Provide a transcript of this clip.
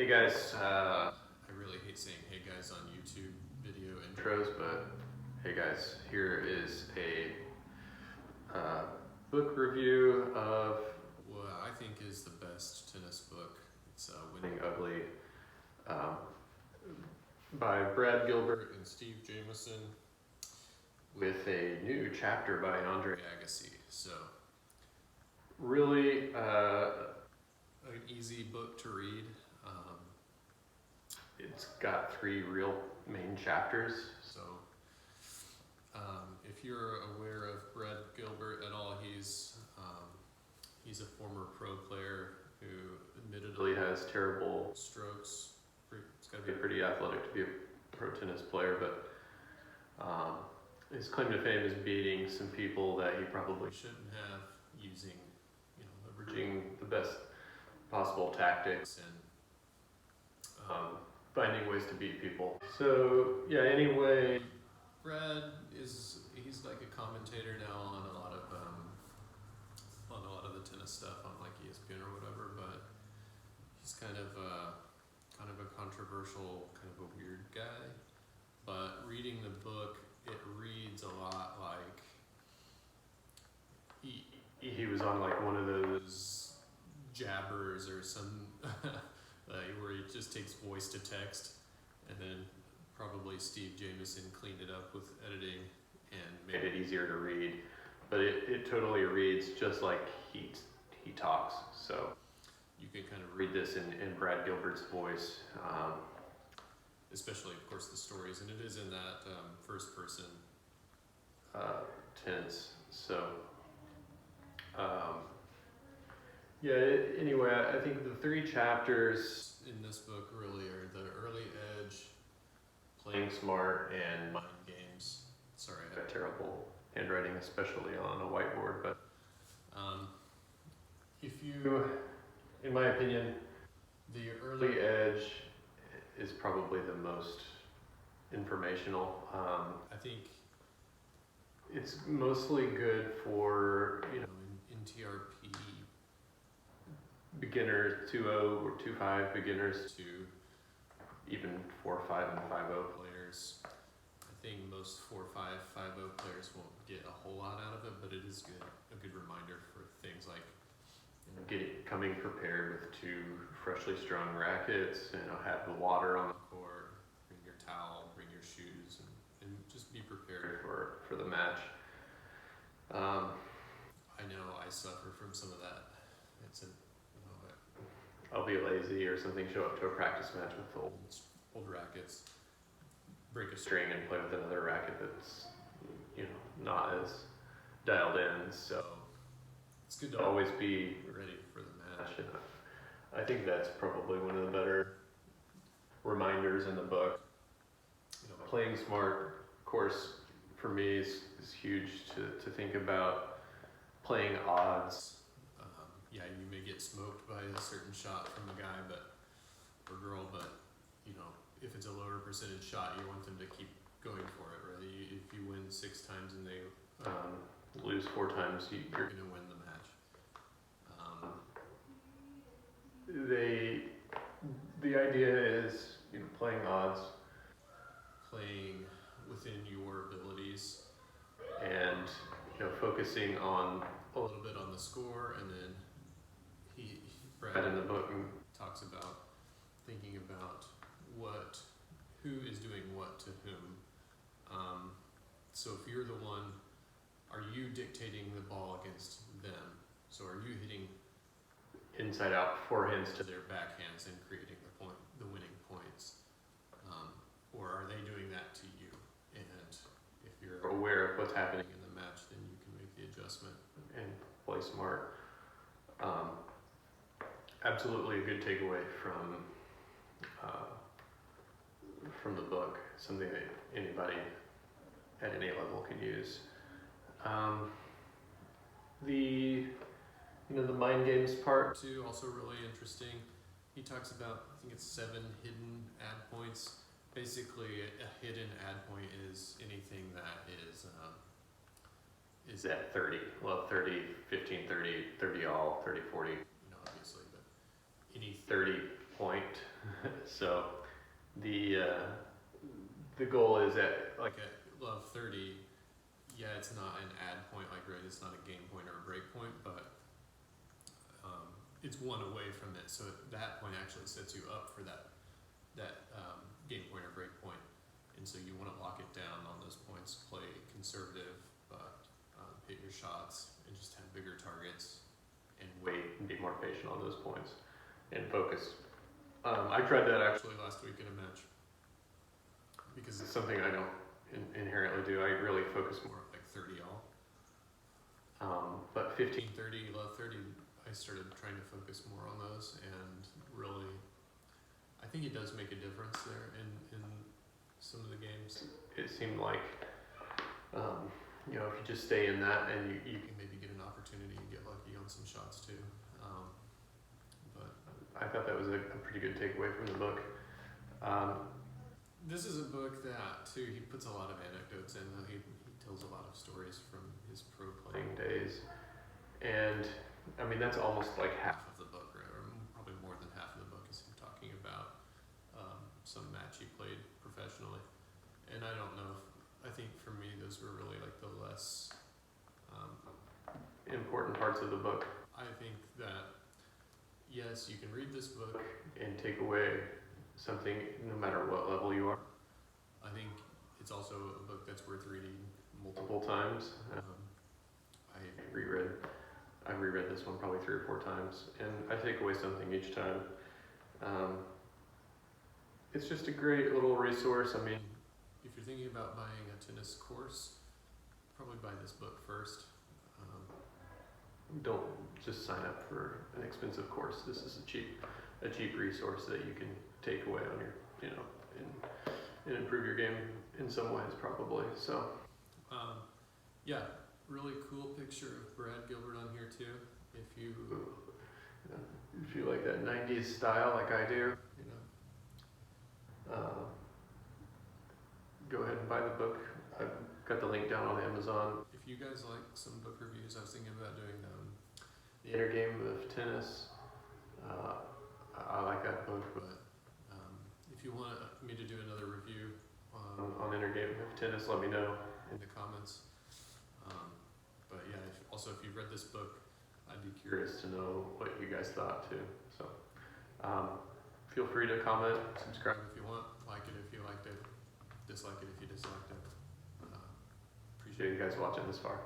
Hey guys, I really hate saying hey guys on YouTube video intros, but hey guys, here is a book review of what I think is the best tennis book. It's Winning Ugly by Brad Gilbert and Steve Jamison with a new chapter by Andre Agassi. So really an easy book to read. It's got 3 real main chapters, so if you're aware of Brad Gilbert at all, he's a former pro player who admittedly has terrible strokes. It's got to be pretty athletic to be a pro tennis player, but his claim to fame is beating some people that he probably shouldn't have, using, leveraging the best possible tactics and finding ways to beat people. So yeah, anyway, Brad he's like a commentator now on a lot of the tennis stuff on like ESPN or whatever, but he's kind of a controversial, kind of a weird guy. But reading the book, it reads a lot like he was on like one of those jabbers or some where he just takes voice to text, and then probably Steve Jamison cleaned it up with editing and made it easier to read. But it totally reads just like he talks. So you can kind of read this in Brad Gilbert's voice, especially of course the stories, and it is in that first person tense. So yeah, anyway, I think the 3 chapters in this book really are the early edge, playing smart, and mind games. Sorry, I have terrible handwriting, especially on a whiteboard, but if you, in my opinion, the early edge is probably the most informational. I think it's mostly good for, in TRP beginners, 2.0 or 2.5 beginners to even 4.5 and 5.0 players. I think most 4.5, 5.0 players won't get a whole lot out of it, but it is a good reminder for things like coming prepared with 2 freshly strung rackets, have the water on the court, bring your towel, bring your shoes, and just be prepared for the match. I know I suffer from some of that. I'll be lazy or something, show up to a practice match with old rackets, break a string and play with another racket that's not as dialed in. So it's good to always be ready for the match. And I think that's probably one of the better reminders in the book. Playing smart, of course, for me is huge to think about. Playing odds. Yeah, you may get smoked by a certain shot from a guy or girl, but if it's a lower percentage shot, you want them to keep going for it, right? If you win 6 times and they lose 4 times, you're going to win the match. The idea is playing odds, playing within your abilities, and focusing on a little bit on the score, and then Brad in the book talks about thinking about who is doing what to whom. So if you're the one, are you dictating the ball against them? So are you hitting inside out forehands to their backhands and creating the winning points? Or are they doing that to you? And if you're aware of what's happening in the match, then you can make the adjustment and play smart. Absolutely a good takeaway from the book, something that anybody at any level can use. The mind games part too, also really interesting. He talks about, I think it's 7 hidden ad points. Basically, a hidden ad point is anything that is at 30. Well, 30, 15, 30, 30 all, 30, 40, obviously, but any 30 point So the goal is at like at level 30. Yeah, it's not an add point, like right, it's not a game point or a break point, but it's one away from it. So that point actually sets you up for that game point or break point. And so you want to lock it down on those points, play conservative, but hit your shots and just have bigger targets and wait and be more patient on those points and focus. I tried that actually last week in a match because it's something I don't inherently do. I really focus more at like 30 all. But 15, 30, love 30, I started trying to focus more on those, and really, I think it does make a difference there in some of the games. It seemed like, if you just stay in that and you can maybe get an opportunity and get lucky on some shots too. But I thought that was a pretty good takeaway from the book. This is a book that, too, he puts a lot of anecdotes in. He tells a lot of stories from his pro playing days. And, I mean, that's almost like half of the book, right? Or probably more than half of the book is him talking about some match he played professionally. And I don't know I think for me, those were really like the less important parts of the book. I think that, yes, you can read this book and take away something no matter what level you are. I think it's also a book that's worth reading multiple times. I've reread this one probably 3 or 4 times, and I take away something each time. It's just a great little resource. I mean, if you're thinking about buying a tennis course, probably buy this book first. Don't just sign up for an expensive course. This is a cheap resource that you can take away on your, and improve your game in some ways probably. So, yeah, really cool picture of Brad Gilbert on here too. If you like that 90s style like I do, go ahead and buy the book. I've got the link down on Amazon. If you guys like some book reviews, I was thinking about doing The Inner Game of Tennis. I like that book, but if you want me to do another review on Inner Game of Tennis, let me know in the comments. But yeah, if you've read this book, I'd be curious to know what you guys thought too. So feel free to comment, subscribe if you want, like it if you liked it, dislike it if you disliked it. Appreciate you guys watching this far.